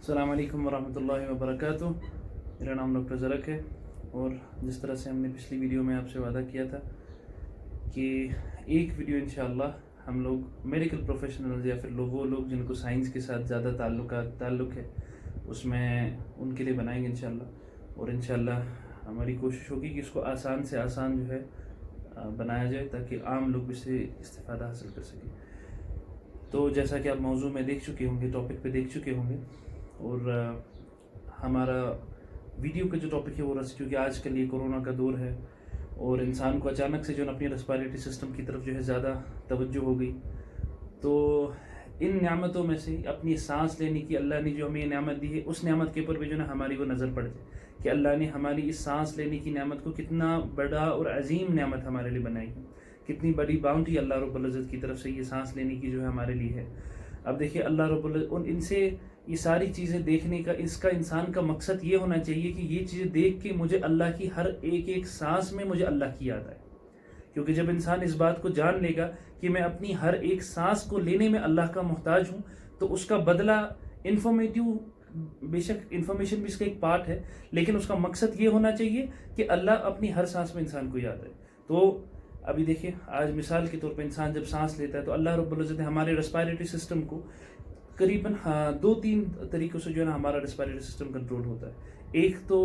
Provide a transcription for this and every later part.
السلام علیکم ورحمۃ اللہ وبرکاتہ. میرا نام ڈاکٹر زرک ہے، اور جس طرح سے ہم نے پچھلی ویڈیو میں آپ سے وعدہ کیا تھا کہ ایک ویڈیو انشاءاللہ ہم لوگ میڈیکل پروفیشنلز یا پھر وہ لوگ جن کو سائنس کے ساتھ زیادہ تعلق ہے اس میں ان کے لیے بنائیں گے انشاءاللہ. اور انشاءاللہ ہماری کوشش ہوگی کہ اس کو آسان سے آسان جو ہے بنایا جائے تاکہ عام لوگ اس سے استفادہ حاصل کر سکیں. تو جیسا کہ آپ موضوع میں دیکھ چکے ہوں گے، ٹاپک پہ دیکھ چکے ہوں گے، اور ہمارا ویڈیو کا جو ٹاپک ہے وہ کیونکہ آج کل یہ کورونا کا دور ہے اور انسان کو اچانک سے جو اپنی ریسپائریٹری سسٹم کی طرف جو ہے زیادہ توجہ ہو گئی، تو ان نعمتوں میں سے اپنی سانس لینے کی اللہ نے جو ہمیں یہ نعمت دی ہے، اس نعمت کے اوپر بھی جو ہے ہماری وہ نظر پڑ جائے کہ اللہ نے ہماری اس سانس لینے کی نعمت کو کتنا بڑا اور عظیم نعمت ہمارے لیے بنائی ہے، کتنی بڑی باؤنڈری اللہ رب العزت کی طرف سے یہ سانس لینے کی جو ہے ہمارے لیے ہے. اب دیکھیے اللہ رب العزت ان سے یہ ساری چیزیں دیکھنے کا، اس کا انسان کا مقصد یہ ہونا چاہیے کہ یہ چیزیں دیکھ کے مجھے اللہ کی ہر ایک سانس میں مجھے اللہ کی یاد آئے. کیونکہ جب انسان اس بات کو جان لے گا کہ میں اپنی ہر ایک سانس کو لینے میں اللہ کا محتاج ہوں، تو اس کا بدلہ بے شک انفارمیشن بھی اس کا ایک پارٹ ہے، لیکن اس کا مقصد یہ ہونا چاہیے کہ اللہ اپنی ہر سانس میں انسان کو یاد آئے. تو ابھی دیکھیں، آج مثال کے طور پہ انسان جب سانس لیتا ہے تو اللہ رب العزت نے ہمارے ریسپائریٹری سسٹم کو قریباً 2-3 طریقوں سے جو ہے نا ہمارا ریسپائریٹری سسٹم کنٹرول ہوتا ہے. ایک تو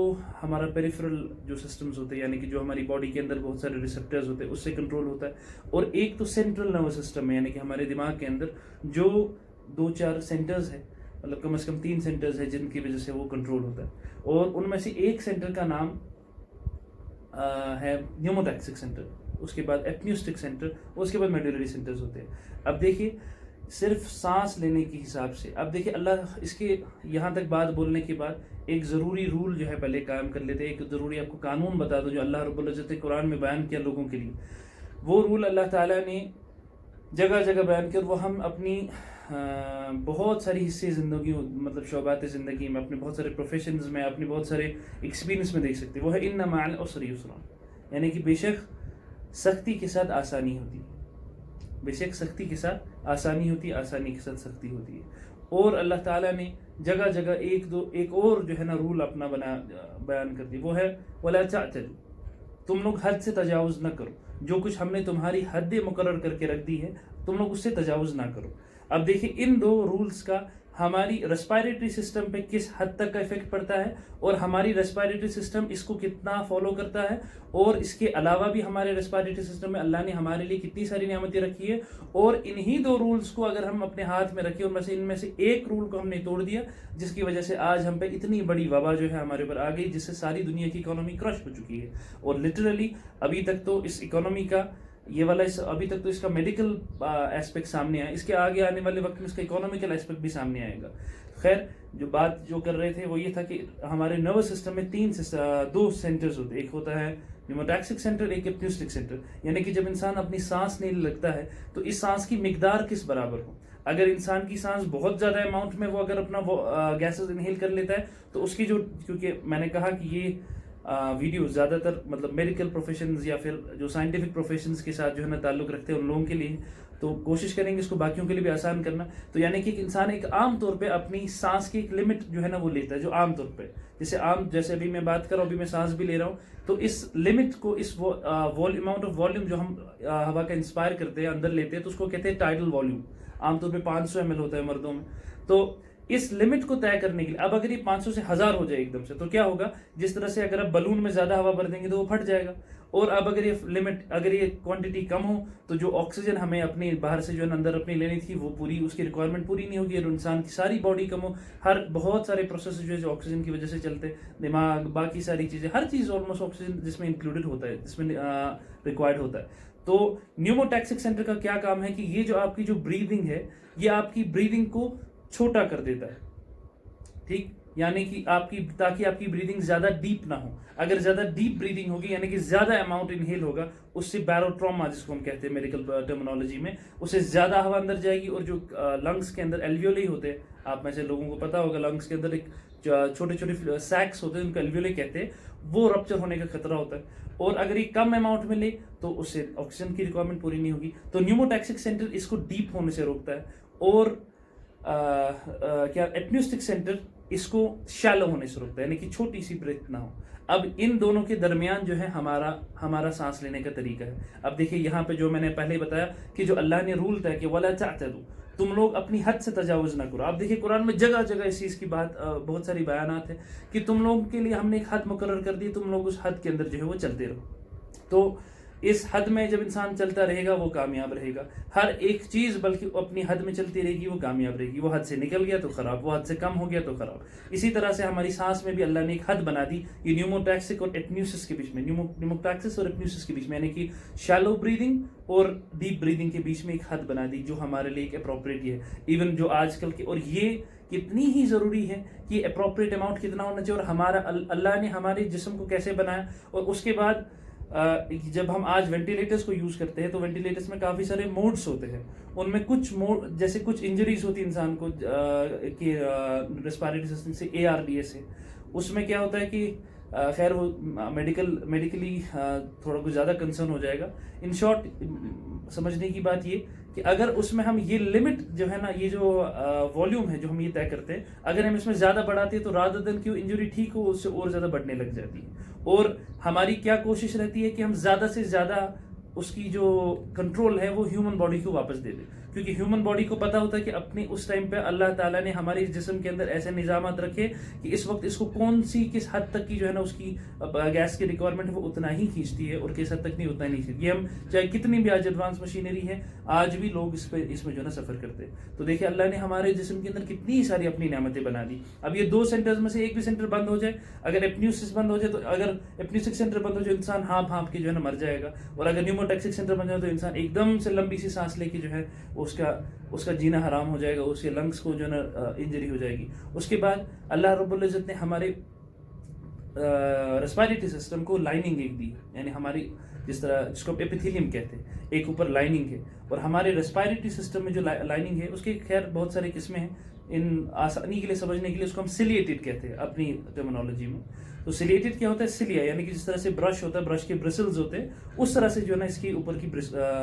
ہمارا پیریفرل جو سسٹمز ہوتے ہیں، یعنی کہ جو ہماری باڈی کے اندر بہت سارے ریسپٹرز ہوتے ہیں، اس سے کنٹرول ہوتا ہے. اور ایک تو سینٹرل نروس سسٹم ہے، یعنی کہ ہمارے دماغ کے اندر جو 2-4 سینٹرز ہیں، مطلب کم از کم 3 سینٹرز ہیں جن کی وجہ سے وہ کنٹرول ہوتا ہے. اور ان میں سے ایک سینٹر کا نام ہے نیوموٹیکسک سینٹر، اس کے بعد ایپنیوسٹک سینٹر، اور اس کے بعد میڈولری سینٹرز ہوتے ہیں. اب دیکھیے صرف سانس لینے کے حساب سے، اب دیکھیے اللہ اس کے یہاں تک بات بولنے کے بعد ایک ضروری رول جو ہے پہلے قائم کر لیتے ہیں. ایک ضروری آپ کو قانون بتا دو جو اللہ رب العزت نے قرآن میں بیان کیا لوگوں کے لیے. وہ رول اللہ تعالیٰ نے جگہ جگہ بیان کیا، وہ ہم اپنی بہت ساری حصے زندگی، مطلب شعبات زندگی میں، اپنے بہت سارے پروفیشنز میں، اپنے بہت سارے ایکسپیرینس میں دیکھ سکتے ہیں. وہ ہے ان مع العسر یسرا، یعنی کہ بے شک سختی کے ساتھ آسانی ہوتی ہے، بے شک سختی کے ساتھ آسانی ہوتی ہے، آسانی کے ساتھ سختی ہوتی ہے. اور اللہ تعالیٰ نے جگہ جگہ ایک اور جو ہے نا رول اپنا بیان کر دیا، وہ ہے وَلَا تَعْتَدُوا، تم لوگ حد سے تجاوز نہ کرو. جو کچھ ہم نے تمہاری حد مقرر کر کے رکھ دی ہے تم لوگ اس سے تجاوز نہ کرو. اب دیکھیں ان 2 رولز کا ہماری ریسپائریٹری سسٹم پہ کس حد تک کا افیکٹ پڑتا ہے، اور ہماری ریسپائریٹری سسٹم اس کو کتنا فالو کرتا ہے. اور اس کے علاوہ بھی ہمارے ریسپائریٹری سسٹم میں اللہ نے ہمارے لیے کتنی ساری نعمتیں رکھی ہے. اور انہی 2 رولز کو اگر ہم اپنے ہاتھ میں رکھیں، ان میں سے ایک رول کو ہم نے توڑ دیا، جس کی وجہ سے آج ہم پہ اتنی بڑی وبا جو ہے ہمارے اوپر آ گئی، جس سے ساری دنیا کی اکانومی کرش ہو چکی ہے. اور لٹرلی ابھی تک تو اس اکانومی کا یہ والا ابھی تک تو اس کا میڈیکل ایسپیکٹ سامنے آیا، اس کے آگے آنے والے وقت میں اس کا اکانومیکل ایسپیکٹ بھی سامنے آئے گا. خیر، جو بات جو کر رہے تھے وہ یہ تھا کہ ہمارے نروس سسٹم میں 2 سینٹرز ہوتے ہیں. ایک ہوتا ہے نیوموٹیکسک سینٹر، ایک ایپنیوسٹک سینٹر. یعنی کہ جب انسان اپنی سانس نہیں لگتا ہے تو اس سانس کی مقدار کس برابر ہو. اگر انسان کی سانس بہت زیادہ اماؤنٹ میں وہ اگر اپنا گیسز انہیل کر لیتا ہے تو اس کی کیونکہ میں نے کہا کہ یہ ویڈیو زیادہ تر مطلب میڈیکل پروفیشنز یا پھر جو سائنٹیفک پروفیشنز کے ساتھ جو ہے نا تعلق رکھتے ہیں ان لوگوں کے لیے، تو کوشش کریں گے اس کو باقیوں کے لیے بھی آسان کرنا. تو یعنی کہ ایک انسان ایک عام طور پہ اپنی سانس کی ایک لمٹ جو ہے نا وہ لیتا ہے، جو عام طور پہ جیسے ابھی میں بات کر رہا ہوں، ابھی میں سانس بھی لے رہا ہوں، تو اس لمٹ کو، اس اماؤنٹ آف والیوم جو ہم ہوا کا انسپائر کرتے ہیں، اندر لیتے ہیں، تو اس کو کہتے ہیں ٹائیڈل والیوم. عام طور پہ 500 ml ہوتا ہے مردوں میں. تو اس لمٹ کو طے کرنے کے لیے اب اگر یہ 500 سے 1000 ہو جائے ایک دم سے تو کیا ہوگا، جس طرح سے اگر آپ بلون میں زیادہ ہوا بھر دیں گے تو وہ پھٹ جائے گا. اور اب اگر یہ کوانٹٹی کم ہو تو جو آکسیجن ہمیں اپنے باہر سے جو ہے اندر اپنی لینی تھی وہ پوری، اس کی ریکوائرمنٹ پوری نہیں ہوگی، اور انسان کی ساری باڈی کم ہو. بہت سارے پروسیس جو ہے جو آکسیجن کی وجہ سے چلتے، دماغ، باقی ساری چیزیں، ہر چیز آلموسٹ آکسیجن جس میں انکلوڈڈ ہوتا ہے، جس میں ریکوائرڈ ہوتا ہے. تو نیوموٹیکسک سینٹر کا کیا کام ہے کہ یہ جو آپ کی جو بریدنگ ہے، یہ آپ کی بریدنگ کو چھوٹا کر دیتا ہے. ٹھیک، یعنی کہ تاکہ آپ کی بریدنگ زیادہ ڈیپ نہ ہو. اگر زیادہ ڈیپ بریدنگ ہوگی یعنی کہ زیادہ اماؤنٹ انہیل ہوگا، اس سے بیروٹراما جس کو ہم کہتے ہیں میڈیکل ٹرمنالوجی میں، اس سے زیادہ ہوا اندر جائے گی. اور جو لنگس کے اندر ایلویولی ہوتے ہیں، آپ میں سے لوگوں کو پتا ہوگا، لنگس کے اندر ایک چھوٹے چھوٹے سیکس ہوتے ہیں، ان کو ایلویولی کہتے ہیں، وہ رپچر ہونے کا خطرہ ہوتا ہے. اور اگر یہ کم اماؤنٹ میں لے تو اس سے آکسیجن کی ریکوائرمنٹ پوری نہیں ہوگی. تو نیوموٹیکسک سینٹر اس کو ڈیپ ہونے سے روکتا ہے. اور کیا ایپنیوسٹک سینٹر اس کو شیلو ہونے سے روکتا ہے، یعنی کہ چھوٹی سی بریتھ نہ ہو. اب ان دونوں کے درمیان جو ہے ہمارا سانس لینے کا طریقہ ہے. اب دیکھیں یہاں پہ جو میں نے پہلے بتایا کہ جو اللہ نے رول طے کہ وَلَا تَعْتَدُوا، تم لوگ اپنی حد سے تجاوز نہ کرو. آپ دیکھیں قرآن میں جگہ جگہ اس چیز کی بات بہت ساری بیانات ہیں کہ تم لوگوں کے لیے ہم نے ایک حد مقرر کر دی، تم لوگ اس حد کے اندر جو ہے وہ چلتے رہو. تو اس حد میں جب انسان چلتا رہے گا وہ کامیاب رہے گا. ہر ایک چیز بلکہ اپنی حد میں چلتی رہے گی وہ کامیاب رہے گی. وہ حد سے نکل گیا تو خراب، وہ حد سے کم ہو گیا تو خراب. اسی طرح سے ہماری سانس میں بھی اللہ نے ایک حد بنا دی. یہ نیوموٹیکسک اور ایپنیوسس کے بیچ میں، نیوموٹیکسس اور ایپنیوسس کے بیچ میں، یعنی کہ شیلو بریدنگ اور ڈیپ بریدنگ کے بیچ میں ایک حد بنا دی جو ہمارے لیے ایک اپروپریٹ ہے. ایون جو آج کل کے، اور یہ کتنی ہی ضروری ہے کہ اپروپریٹ اماؤنٹ کتنا ہونا چاہیے، اور ہمارا اللہ نے ہمارے جسم کو کیسے بنایا. اور اس کے بعد جب ہم آج وینٹیلیٹرز کو یوز کرتے ہیں تو وینٹیلیٹرز میں کافی سارے موڈز ہوتے ہیں. ان میں کچھ موڈ، جیسے کچھ انجریز ہوتی انسان کو کہ ریسپیریٹری سسٹم سے ARDS ہے، اس میں کیا ہوتا ہے کہ خیر وہ میڈیکلی تھوڑا کچھ زیادہ کنسرن ہو جائے گا. ان شارٹ سمجھنے کی بات یہ کہ اگر اس میں ہم یہ لمٹ جو ہے نا، یہ جو والیوم ہے جو ہم یہ طے کرتے ہیں، اگر ہم اس میں زیادہ بڑھاتے ہیں تو رادر دین کہ انجری ٹھیک ہو اس سے اور زیادہ بڑھنے لگ جاتی ہے. اور ہماری کیا کوشش رہتی ہے کہ ہم زیادہ سے زیادہ اس کی جو کنٹرول ہے وہ ہیومن باڈی کو واپس دے دیں، کیونکہ ہیومن باڈی کو پتا ہوتا ہے کہ اپنی اس ٹائم پہ اللہ تعالیٰ نے ہمارے اس جسم کے اندر ایسے نظامات رکھے کہ اس وقت اس کو کون سی کس حد تک کی جو ہے نا اس کی گیس کی ریکوائرمنٹ وہ اتنا ہی کھینچتی ہے اور کس حد تک نہیں اتنا ہی نہیں کھینچتی. یہ ہم چاہے کتنی بھی آج ایڈوانس مشینری ہے، آج بھی لوگ اس میں جو ہے نا سفر کرتے ہیں. تو دیکھیں اللہ نے ہمارے جسم کے اندر کتنی ساری اپنی نعمتیں بنا دی. اب یہ 2 سینٹرز میں سے ایک بھی سینٹر بند ہو جائے، اگر ایپنیوسس بند ہو جائے، تو اگر ایپنیوسک سینٹر بند ہو جائے انسان ہانپ کے جو ہے نا مر جائے گا. اور اگر نیوموٹیکسک سینٹر بند ہو تو انسان ایک دم سے لمبی سی سانس لے کے جو ہے اس کا جینا حرام ہو جائے گا، اس کے لنگس کو جو ہے نا انجری ہو جائے گی. اس کے بعد اللہ رب العزت نے ہمارے ریسپیریٹری سسٹم کو لائننگ ایک دی، یعنی ہماری جس طرح جس کو ایپیتھیلیم کہتے ہیں، ایک اوپر لائننگ ہے. اور ہمارے ریسپیریٹری سسٹم میں جو لائننگ ہے اس کی خیر بہت سارے قسمیں ہیں. ان آسانی کے لیے سمجھنے کے لیے اس کو ہم سیلیٹڈ کہتے ہیں اپنی ٹرمینالوجی میں. تو سیلیٹڈ کیا ہوتا ہے؟ سیلیا، یعنی کہ جس طرح سے برش ہوتا ہے، برش کے برسلز ہوتے ہیں، اس طرح سے جو ہے نا اس کی اوپر کی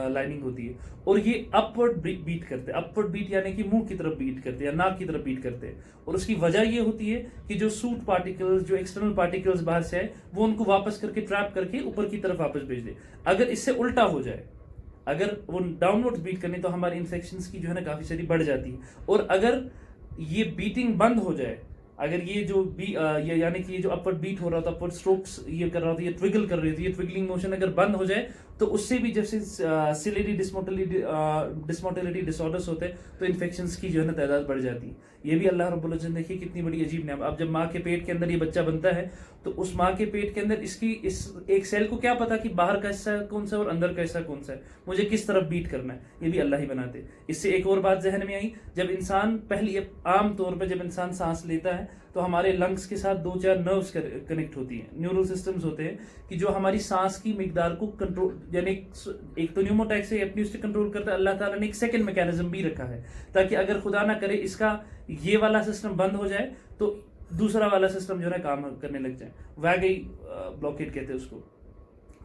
لائننگ ہوتی ہے. اور یہ اپورڈ بیٹ کرتے ہیں. اپورڈ بیٹ یعنی کہ منہ کی طرف بیٹ کرتے ہیں یا ناک کی طرف بیٹ کرتے ہیں. اور اس کی وجہ یہ ہوتی ہے کہ جو سوٹ پارٹیکلز، جو ایکسٹرنل پارٹیکلز باہر سے آئے، وہ ان کو واپس کر کے ٹریپ کر کے اوپر کی طرف واپس بھیج دے. اگر اس سے الٹا ہو جائے، اگر وہ ڈاؤن ورڈ بیٹ کرنے، تو ہماری انفیکشنز کی جو ہے نا کافی ساری بڑھ جاتی ہے. اور اگر یہ بیٹنگ بند ہو جائے، اگر یہ جو یعنی کہ یہ جو اپورڈ بیٹ ہو رہا ہوتا ہے، اپورڈ اسٹروکس یہ کر رہا ہوتا ہے، یہ ٹویگل کر رہی ہوتی ہے، یہ ٹویگلنگ موشن اگر بند ہو جائے تو اس سے بھی جیسے سیلیری ڈسموٹیلٹی ڈس آرڈرس ہوتے ہیں تو انفیکشنز کی جو ہے نا تعداد بڑھ جاتی ہے. یہ بھی اللہ رب العزت نے دیکھیے کتنی بڑی عجیب نعمت. اب جب ماں کے پیٹ کے اندر یہ بچہ بنتا ہے تو اس ماں کے پیٹ کے اندر اس ایک سیل کو کیا پتا کہ باہر کا حصہ کون سا ہے اور اندر کا حصہ کون سا ہے، مجھے کس طرف بیٹ کرنا ہے، یہ بھی اللہ ہی بناتے. اس سے ایک اور بات ذہن میں آئی، جب انسان عام طور پہ جب انسان سانس لیتا ہے تو ہمارے لنگس کے ساتھ 2-4 نروز کنیکٹ ہوتی ہیں، نیورل سسٹمز ہوتے ہیں کہ جو ہماری سانس کی مقدار کو کنٹرول، یعنی ایک تو نیوموٹیکس سے ایپنیوس سے کنٹرول کرتا ہے. اللہ تعالیٰ نے ایک سیکنڈ میکینزم بھی رکھا ہے تاکہ اگر خدا نہ کرے اس کا یہ والا سسٹم بند ہو جائے تو دوسرا والا سسٹم جو ہے کام کرنے لگ جائے. ویگئی بلاکیٹ کہتے ہیں اس کو.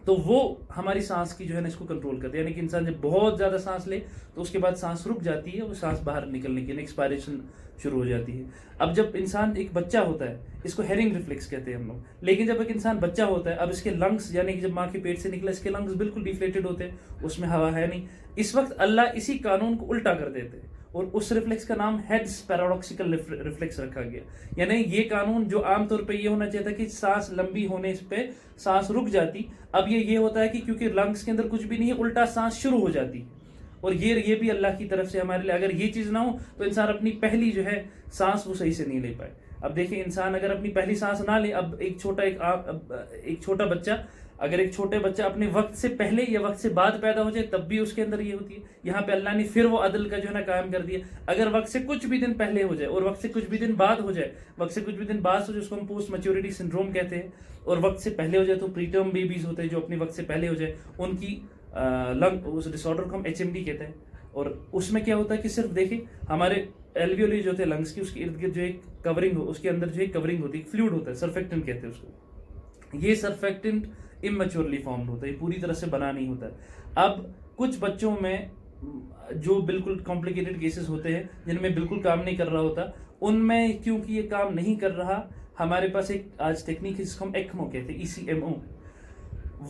تو وہ ہماری سانس کی جو ہے نا اس کو کنٹرول کرتے ہیں، یعنی کہ انسان جب بہت زیادہ سانس لے تو اس کے بعد سانس رک جاتی ہے، وہ سانس باہر نکلنے کی ایکسپائریشن شروع ہو جاتی ہے. اب جب انسان ایک بچہ ہوتا ہے، اس کو ہیرنگ ریفلیکس کہتے ہیں ہم لوگ، لیکن جب ایک انسان بچہ ہوتا ہے، اب اس کے لنگس، یعنی کہ جب ماں کے پیٹ سے نکلا اس کے لنگس بالکل ڈیفلیٹڈ ہوتے ہیں، اس میں ہوا ہے نہیں. اس وقت اللہ اسی قانون کو الٹا کر دیتے ہیں اور اس ریفلیکس کا نام ہیڈس پیراڈاکسیکل ریفلیکس رکھا گیا. یعنی یہ قانون جو عام طور پہ یہ ہونا چاہتا ہے کہ سانس لمبی ہونے پہ سانس رک جاتی، اب یہ ہوتا ہے کہ کیونکہ لنگس کے اندر کچھ بھی نہیں ہے، الٹا سانس شروع ہو جاتی. اور یہ بھی اللہ کی طرف سے ہمارے لیے، اگر یہ چیز نہ ہو تو انسان اپنی پہلی جو ہے سانس وہ صحیح سے نہیں لے پائے. اب دیکھیں انسان اگر اپنی پہلی سانس نہ لے، اب ایک چھوٹا بچہ، اگر ایک چھوٹے بچہ اپنے وقت سے پہلے یا وقت سے بعد پیدا ہو جائے تب بھی اس کے اندر یہ ہوتی ہے. یہاں پہ اللہ نے پھر وہ عدل کا جو ہے نا قائم کر دیا. اگر وقت سے کچھ بھی دن پہلے ہو جائے اور وقت سے کچھ بھی دن بعد ہو جائے، وقت سے کچھ بھی دن بعد ہو جائے، اس کو ہم پوسٹ میچورٹی سنڈروم کہتے ہیں. اور وقت سے پہلے ہو جائے تو پری ٹرم بیبیز ہوتے ہیں جو اپنے وقت سے پہلے ہو جائے، ان کی اس ڈس آرڈر کو ہم HMD کہتے ہیں. اور اس میں کیا ہوتا ہے کہ صرف دیکھیں ہمارے الویولی جو ہوتے ہیں لنگس کی، اس کے ارد گرد جو ایک کورنگ ہو، اس کے اندر جو ایک کورنگ ہوتی ہے، ایک فلوئڈ ہوتا ہے، سرفیکٹنٹ کہتے ہیں اس کو. یہ سرفیکٹنٹ اممیچورلی فارمڈ ہوتا ہے، یہ پوری طرح سے بنا نہیں ہوتا ہے. اب کچھ بچوں میں جو بالکل کمپلیکیٹڈ کیسز ہوتے ہیں جن میں بالکل کام نہیں کر رہا ہوتا، ان میں کیونکہ یہ کام نہیں کر رہا، ہمارے پاس ایک آج ٹیکنیک ہے جس کو ہم ایکمو کہتے ہیں، ECMO،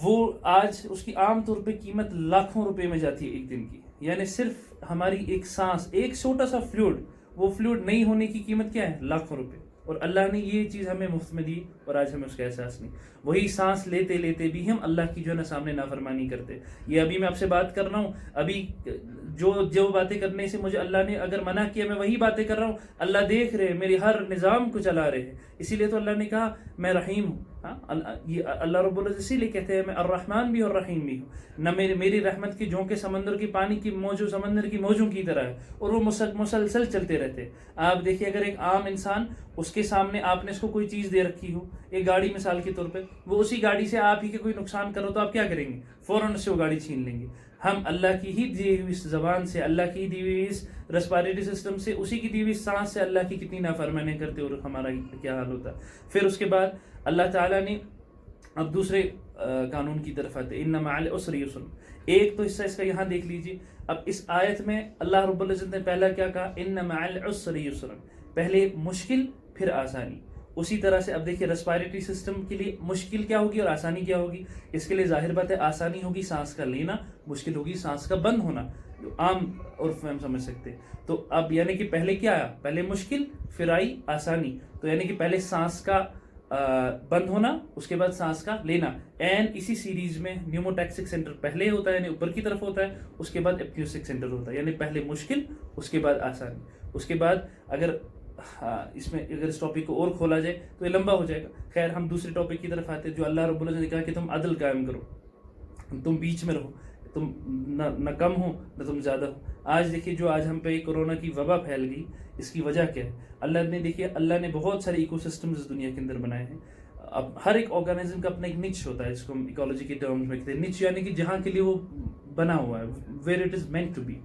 وہ آج اس کی عام طور پہ قیمت لاکھوں روپے میں جاتی ہے ایک دن کی. یعنی صرف ہماری ایک سانس، ایک چھوٹا سا فلوئڈ، وہ فلوئڈ نہیں ہونے کی قیمت کیا ہے؟ لاکھوں روپے. اور اللہ نے یہ چیز ہمیں مفت میں دی اور آج ہمیں اس کا احساس نہیں. وہی سانس لیتے لیتے بھی ہم اللہ کی جو ہے نا سامنے نافرمانی کرتے. یہ ابھی میں آپ سے بات کر رہا ہوں، ابھی جو باتیں کرنے سے مجھے اللہ نے اگر منع کیا، میں وہی باتیں کر رہا ہوں. اللہ دیکھ رہے، میری ہر نظام کو چلا رہے ہیں. اسی لیے تو اللہ نے کہا میں رحیم ہوں. یہ اللہ رب العزت اسی لیے کہتے ہیں میں الرحمن بھی اور رحیم بھی ہوں. نہ میری رحمت کی جھونکے سمندر کی پانی کی موجوں، سمندر کی موجوں کی طرح ہے، اور وہ مسلسل چلتے رہتے. آپ دیکھیے اگر ایک عام انسان، اس کے سامنے آپ نے اس کو کوئی چیز دے رکھی ہو، ایک گاڑی مثال کے طور پہ، وہ اسی گاڑی سے آپ ہی کے کوئی نقصان کرو تو آپ کیا کریں گے؟ فوراً اس سے وہ گاڑی چھین لیں گے. ہم اللہ کی ہی دی ہوئی اس زبان سے، اللہ کی دی ہوئی اس ریسپائریٹری سسٹم سے، اسی کی دی ہوئی سانس سے اللہ کی کتنی نافرمانی کرتے اور ہمارا کیا حال ہوتا ہے. پھر اس کے بعد اللہ تعالیٰ نے اب دوسرے قانون کی طرف آتے، ان مع العسر یسر. ایک تو حصہ اس کا یہاں دیکھ لیجیے. اب اس آیت میں اللہ رب العزت نے پہلا کیا کہا؟ ان مع العسر یسر، پہلے مشکل پھر آسانی. اسی طرح سے اب دیکھیے ریسپائریٹری سسٹم کے لیے مشکل کیا ہوگی اور آسانی کیا ہوگی؟ اس کے لیے ظاہر بات ہے آسانی ہوگی سانس کا لینا، مشکل ہوگی سانس کا بند ہونا، جو عام عرف میں ہم سمجھ سکتے. تو اب یعنی کہ پہلے کیا آیا؟ پہلے مشکل پھر آئی آسانی. تو یعنی کہ پہلے سانس کا بند ہونا، اس کے بعد سانس کا لینا. اسی سیریز میں نیوموٹیکسک سینٹر پہلے ہوتا ہے، یعنی اوپر کی طرف ہوتا ہے، اس کے بعد ایپنیوسک سینٹر ہوتا ہے، یعنی پہلے مشکل اس کے بعد آسانی. اس کے بعد اگر اس ٹاپک کو اور کھولا جائے تو یہ لمبا ہو جائے گا. خیر ہم دوسرے ٹاپک کی طرف آتے ہیں جو اللہ رب العزت نے کہا کہ تم عدل قائم کرو، تم بیچ میں رہو، تم نہ کم ہو نہ تم زیادہ ہو. آج دیکھیے جو آج ہم پہ کورونا کی وبا پھیل گئی، اس کی وجہ کیا ہے؟ اللہ نے بہت سارے ایکو سسٹمز اس دنیا کے اندر بنائے ہیں. اب ہر ایک آرگینزم کا اپنا ایک نچ ہوتا ہے، جس کو ہم ایکولوجی کے ٹرمز میں کہتے ہیں. نچ یعنی کہ جہاں کے لیے وہ بنا ہوا ہے، where it is meant to be.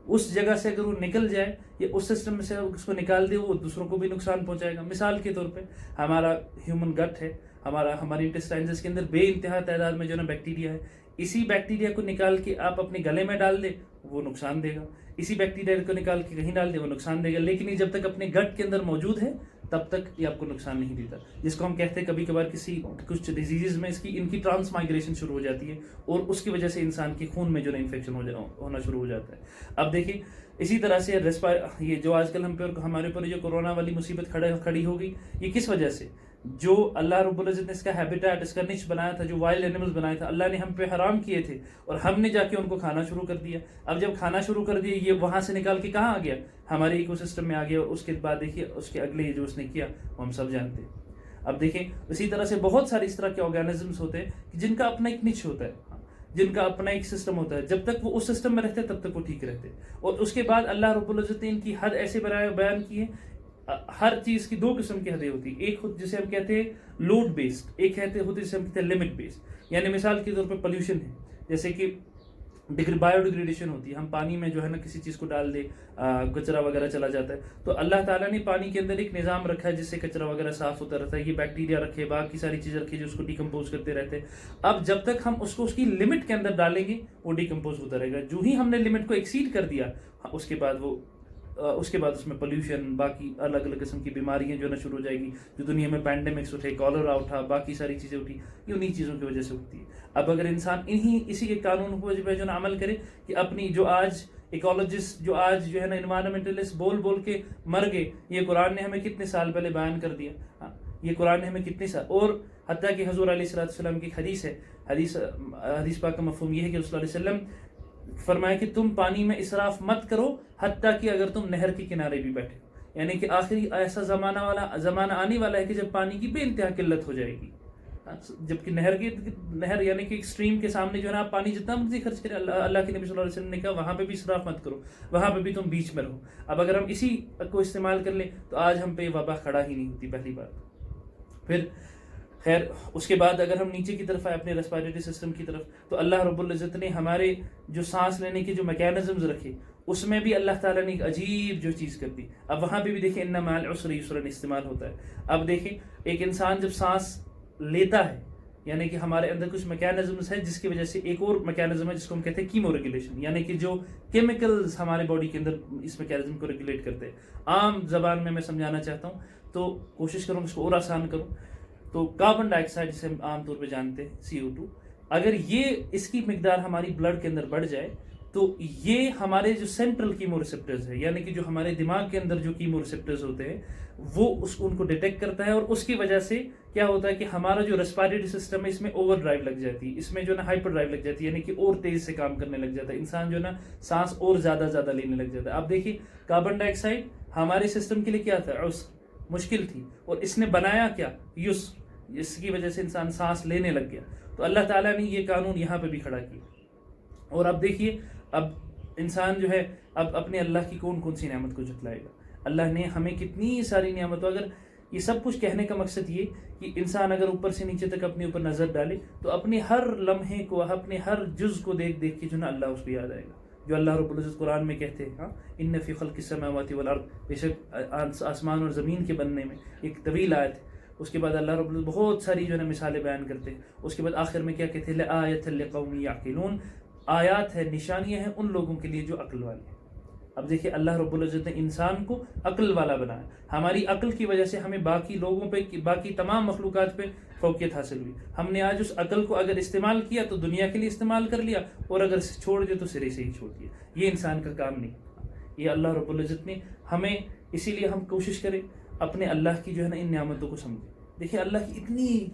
اس جگہ سے اگر وہ نکل جائے یا اس سسٹم میں سے اس کو نکال دے، وہ دوسروں کو بھی نقصان پہنچائے گا. مثال کے طور پہ ہمارا ہیومن گٹ ہے، ہماری انٹسٹائنز کے اندر بے انتہا تعداد میں جو نا بیکٹیریا ہے. اسی بیکٹیریا کو نکال کے آپ اپنے گلے میں ڈال دے، وہ نقصان دے گا. اسی بیکٹیریا کو نکال کے کہیں ڈال دے، وہ نقصان دے گا. لیکن یہ جب تک اپنے گٹ کے اندر موجود ہے تب تک یہ آپ کو نقصان نہیں دیتا. جس کو ہم کہتے ہیں کبھی کبھار کچھ ڈیزیز میں ان کی ٹرانس مائگریشن شروع ہو جاتی ہے، اور اس کی وجہ سے انسان کے خون میں جو نا انفیکشن ہونا شروع ہو جاتا ہے. اب دیکھیں اسی طرح سے یہ جو آج کل ہمارے اوپر جو کورونا والی مصیبت کھڑی ہو گئی، یہ کس وجہ سے؟ جو اللہ رب العزت نے اس کا ہیبیٹیٹ، اس کا نچ بنایا تھا، جو وائلڈ اینیملز بنائے تھے، اللہ نے ہم پہ حرام کیے تھے، اور ہم نے جا کے ان کو کھانا شروع کر دیا. اب جب کھانا شروع کر دیا، یہ وہاں سے نکال کے کہاں آ گیا؟ ہمارے ایکو سسٹم میں آ گیا. اور اس کے بعد دیکھیے اس کے اگلے جو اس نے کیا وہ ہم سب جانتے ہیں. اب دیکھیں اسی طرح سے بہت سارے اس طرح کے آرگینزمس ہوتے ہیں جن کا اپنا ایک نچ ہوتا ہے، جن کا اپنا ایک سسٹم ہوتا ہے. جب تک وہ اس سسٹم میں رہتے تب تک وہ ٹھیک رہتے. اور اس کے بعد اللہ رب العزت نے ان کی حد ایسے بیان کی ہے. ہر چیز کی دو قسم کی حدیں ہوتی ہیں. ایک جسے ہم کہتے ہیں لوڈ بیسڈ، ایک ہوتی جسے ہم کہتے ہیں لمٹ بیسڈ. یعنی مثال کے طور پہ پولیوشن ہے، جیسے کہ بایو ڈیگریڈیشن ہوتی ہے. ہم پانی میں جو ہے نا کسی چیز کو ڈال دے، کچرا وغیرہ چلا جاتا ہے. تو اللہ تعالیٰ نے پانی کے اندر ایک نظام رکھا ہے جس سے کچرا وغیرہ صاف ہوتا رہتا ہے. یہ بیکٹیریا رکھے، باقی ساری چیزیں رکھی جو اس کو ڈیکمپوز کرتے رہتے ہیں. اب جب تک ہم اس کو اس کی لمٹ کے اندر ڈالیں گے وہ ڈیکمپوز ہوتا رہے گا. جو ہی ہم نے لمٹ کو ایکسیڈ کر دیا، اس کے بعد اس میں پولیوشن، باقی الگ الگ قسم کی بیماریاں جو ہے نا شروع ہو جائے گی. جو دنیا میں پینڈیمکس اٹھے، کالرا اٹھا، باقی ساری چیزیں اٹھی، یہ انہیں چیزوں کی وجہ سے اٹھتی ہے. اب اگر انسان اسی کے قانون پہ جو ہے نا عمل کرے کہ اپنی جو آج ایکولوجسٹ جو آج جو ہے نا انوائرمنٹلسٹ بول کے مر گئے، یہ قرآن نے ہمیں کتنے سال پہلے بیان کر دیا. یہ قرآن نے ہمیں کتنے سال، اور حتیٰ کہ حضور علیہ السلام کی حدیث ہے، حدیث پاک کا مفہوم یہ ہے کہ رسول اللہ علیہ وسلم فرمایا کہ تم پانی میں اسراف مت کرو حتیٰ کہ اگر تم نہر کے کنارے بھی بیٹھے. یعنی کہ آخری ایسا زمانہ آنے والا ہے کہ جب پانی کی بے انتہا قلت ہو جائے گی. جبکہ نہر یعنی کہ اسٹریم کے سامنے جو ہے نا آپ پانی جتنا مرضی خرچ کریں، اللہ کے نبی صلی اللہ علیہ وسلم نے کہا وہاں پہ بھی اسراف مت کرو، وہاں پہ بھی تم بیچ میں رہو. اب اگر ہم اسی کو استعمال کر لیں تو آج ہم پہ وبا کھڑا ہی نہیں ہوتی، پہلی بات. پھر خیر اس کے بعد اگر ہم نیچے کی طرف آئے اپنے ریسپائریٹری سسٹم کی طرف، تو اللہ رب العزت نے ہمارے جو سانس لینے کے جو میکینزمز رکھے، اس میں بھی اللہ تعالیٰ نے ایک عجیب جو چیز کر دی. اب وہاں پہ بھی دیکھیں ان مع العسر یسرا استعمال ہوتا ہے. اب دیکھیں ایک انسان جب سانس لیتا ہے یعنی کہ ہمارے اندر کچھ میکینزمس ہے جس کی وجہ سے ایک اور میکینزم ہے جس کو ہم کہتے ہیں کیمو ریگولیشن، یعنی کہ جو کیمیکلز ہمارے باڈی کے اندر اس میکینزم کو ریگولیٹ کرتے ہیں. عام زبان میں سمجھانا چاہتا ہوں تو کوشش کروں اس کو اور آسان کروں. تو کاربن ڈائی آکسائڈ جسے ہم عام طور پہ جانتے ہیں CO2، اگر یہ اس کی مقدار ہماری بلڈ کے اندر بڑھ جائے تو یہ ہمارے جو سینٹرل کیمو ریسپٹرز ہے، یعنی کہ جو ہمارے دماغ کے اندر جو کیمو ریسپٹرز ہوتے ہیں وہ ان کو ڈیٹیکٹ کرتا ہے، اور اس کی وجہ سے کیا ہوتا ہے کہ ہمارا جو ریسپیریٹری سسٹم ہے اس میں اوور ڈرائیو لگ جاتی ہے، اس میں جو نا ہائپر ڈرائیو لگ جاتی ہے، یعنی کہ اور تیز سے کام کرنے لگ جاتا ہے، انسان جو نا سانس اور زیادہ لینے لگ جاتا ہے. آپ دیکھیے کاربن ڈائی آکسائڈ ہمارے سسٹم کے لیے کیا تھا، مشکل تھی، اور اس نے بنایا کیا، اس کی وجہ سے انسان سانس لینے لگ گیا. تو اللہ تعالیٰ نے یہ قانون یہاں پہ بھی کھڑا کیا. اور اب دیکھیے اب انسان جو ہے اب اپنے اللہ کی کون سی نعمت کو جھٹلائے گا. اللہ نے ہمیں کتنی ساری نعمتوں، اگر یہ سب کچھ کہنے کا مقصد یہ کہ انسان اگر اوپر سے نیچے تک اپنے اوپر نظر ڈالے تو اپنے ہر لمحے کو، اپنے ہر جز کو دیکھ کے جو نا اللہ اس کو یاد آئے گا. جو اللہ رب العزت قرآن میں کہتے ہیں ان فی خلق السماوات والارض، بے شک آسمان اور زمین کے بننے میں، ایک طویل آیت ہے. اس کے بعد اللہ رب العزت بہت ساری جو ہے نا مثالیں بیان کرتے ہیں. اس کے بعد آخر میں کیا کہتے ہیں، لآیۃ لقوم یعقلون، آیات ہے، نشانیاں ہیں ان لوگوں کے لیے جو عقل والے ہیں. اب دیکھیے اللہ رب العزت نے انسان کو عقل والا بنایا. ہماری عقل کی وجہ سے ہمیں باقی لوگوں پہ، باقی تمام مخلوقات پہ فوقیت حاصل ہوئی. ہم نے آج اس عقل کو اگر استعمال کیا تو دنیا کے لیے استعمال کر لیا، اور اگر چھوڑ دیا تو سرے سے ہی چھوڑ دیا. یہ انسان کا کام نہیں، یہ اللہ رب العزت نے ہمیں، اسی لیے ہم کوشش کریں اپنے اللہ کی جو ہے نا ان نعمتوں کو سمجھیں. دیکھیے اللہ کی اتنی،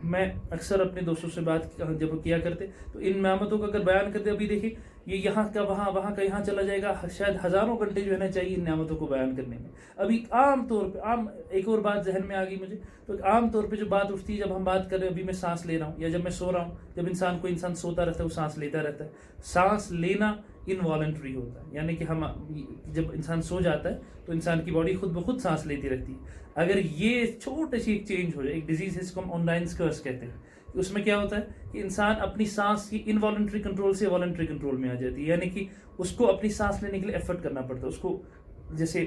میں اکثر اپنے دوستوں سے بات جب کیا کرتے تو ان نعمتوں کا اگر بیان کرتے، ابھی دیکھیے یہ یہاں کا وہاں کا یہاں چلا جائے گا، شاید ہزاروں گھنٹے جو ہے نا چاہیے ان نعمتوں کو بیان کرنے میں. ابھی عام طور پہ ایک اور بات ذہن میں آ گئی مجھے، تو عام طور پہ جو بات اٹھتی ہے جب ہم بات کر رہے ہیں، ابھی میں سانس لے رہا ہوں یا جب میں سو رہا ہوں، جب انسان سوتا رہتا ہے وہ سانس لیتا رہتا ہے. سانس لینا انوالنٹری ہوتا ہے، یعنی کہ ہم جب انسان سو جاتا ہے تو انسان کی باڈی خود بخود سانس لیتی رہتی ہے. اگر یہ چھوٹی سی ایک چینج ہو جائے، ایک ڈیزیز ہے جس کو ہم آنلائن کرس کہتے ہیں، اس میں کیا ہوتا ہے کہ انسان اپنی سانس کی انوالنٹری کنٹرول سے والنٹری کنٹرول میں آ جاتی ہے، یعنی کہ اس کو اپنی سانس لینے کے لیے ایفرٹ کرنا پڑتا ہے. اس کو جیسے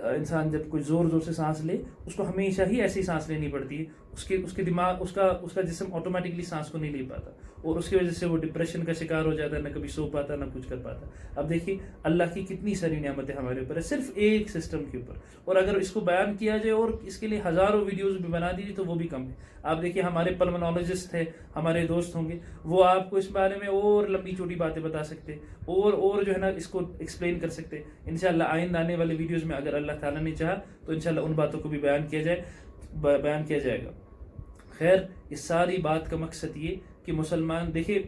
انسان جب کوئی زور سے سانس لے، اس کو ہمیشہ ہی ایسی سانس لینی پڑتی ہے، اس کے دماغ، اس کا جسم آٹومیٹکلی سانس کو نہیں لے پاتا، اور اس کی وجہ سے وہ ڈپریشن کا شکار ہو جاتا ہے، نہ کبھی سو پاتا نہ کچھ کر پاتا. اب دیکھیے اللہ کی کتنی ساری نعمتیں ہمارے اوپر ہے صرف ایک سسٹم کے اوپر، اور اگر اس کو بیان کیا جائے اور اس کے لیے ہزاروں ویڈیوز بھی بنا دیجیے تو وہ بھی کم ہے. آپ دیکھیے ہمارے پلمنالوجسٹ ہیں، ہمارے دوست ہوں گے، وہ آپ کو اس بارے میں اور لمبی چوٹی باتیں بتا سکتے، اور جو ہے نا اس کو ایکسپلین کر سکتے. انشاءاللہ آئندہ آنے والے ویڈیوز میں اگر اللہ تعالیٰ نے چاہا تو انشاءاللہ ان باتوں کو بھی بیان کیا جائے گا. خیر، اس ساری بات کا مقصد یہ کہ مسلمان، دیکھیے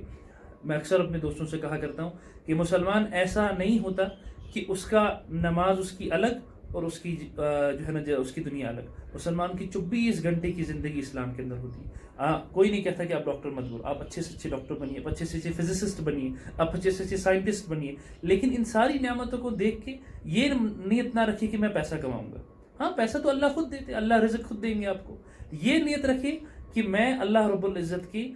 میں اکثر اپنے دوستوں سے کہا کرتا ہوں کہ مسلمان ایسا نہیں ہوتا کہ اس کا نماز اس کی الگ اور اس کی جو ہے نا اس کی دنیا الگ. مسلمان کی 24 گھنٹے کی زندگی اسلام کے اندر ہوتی ہے. کوئی نہیں کہتا کہ آپ ڈاکٹر مت بنو، آپ اچھے سے اچھے ڈاکٹر بنیے، آپ اچھے سے اچھے فزسسٹ بنیے، آپ اچھے سے اچھے سائنٹسٹ بنیے، لیکن ان ساری نعمتوں کو دیکھ کے یہ نیت نہ رکھیے کہ میں پیسہ کماؤں گا. ہاں پیسہ تو اللہ خود دیتے، اللہ رزق خود دیں گے آپ کو. یہ نیت رکھے کہ میں اللہ رب العزت کی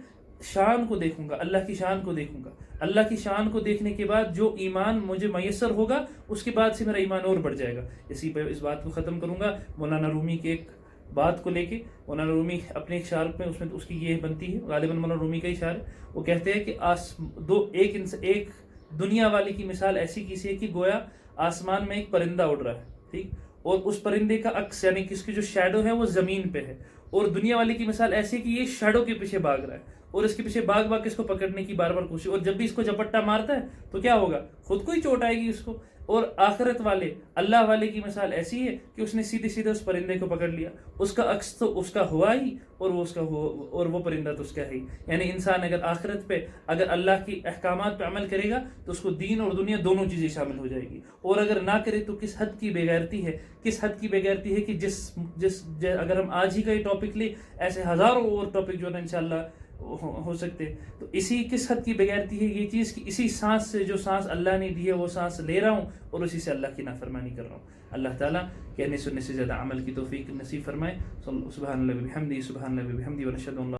شان کو دیکھوں گا، اللہ کی شان کو دیکھوں گا. اللہ کی شان کو دیکھنے کے بعد جو ایمان مجھے میسر ہوگا اس کے بعد سے میرا ایمان اور بڑھ جائے گا. اسی پہ اس بات کو ختم کروں گا مولانا رومی کے ایک بات کو لے کے. مولانا رومی اپنے ایک شعر میں اس کی یہ بنتی ہے، غالباً مولانا رومی کا ہی شعر ہے. وہ کہتے ہیں کہ ایک دنیا والی کی مثال ایسی کسی ہے کہ گویا آسمان میں ایک پرندہ اڑ رہا ہے، ٹھیک، اور اس پرندے کا عکس یعنی کہ اس کی جو شیڈو ہے وہ زمین پہ ہے. اور دنیا والی کی مثال ایسی ہے کہ یہ شیڈو کے پیچھے بھاگ رہا ہے، اور اس کے پیچھے بھاگ اس کو پکڑنے کی بار بار کوشش، اور جب بھی اس کو جپٹا مارتا ہے تو کیا ہوگا، خود کو ہی چوٹ آئے گی اس کو. اور آخرت والے، اللہ والے کی مثال ایسی ہے کہ اس نے سیدھے اس پرندے کو پکڑ لیا، اس کا عکس تو اس کا ہوا ہی، اور وہ پرندہ تو اس کا ہے ہی. یعنی انسان اگر آخرت پہ اگر اللہ کی احکامات پہ عمل کرے گا تو اس کو دین اور دنیا دونوں چیزیں شامل ہو جائے گی، اور اگر نہ کرے تو کس حد کی بے غیرتی ہے کہ جس اگر ہم آج ہی کا یہ ٹاپک لیں، ایسے ہزاروں اور ٹاپک جو ہے نا انشاءاللہ ہو سکتے. تو اسی کس حد کی بغیرتی ہے یہ چیز کہ اسی سانس سے، جو سانس اللہ نے دی ہے وہ سانس لے رہا ہوں اور اسی سے اللہ کی نافرمانی کر رہا ہوں. اللہ تعالیٰ کہنے سننے سے زیادہ عمل کی توفیق نصیب فرمائے. سبحان اللہ وبحمدہ، سبحان اللہ وبحمدہ، ونشہد ان لا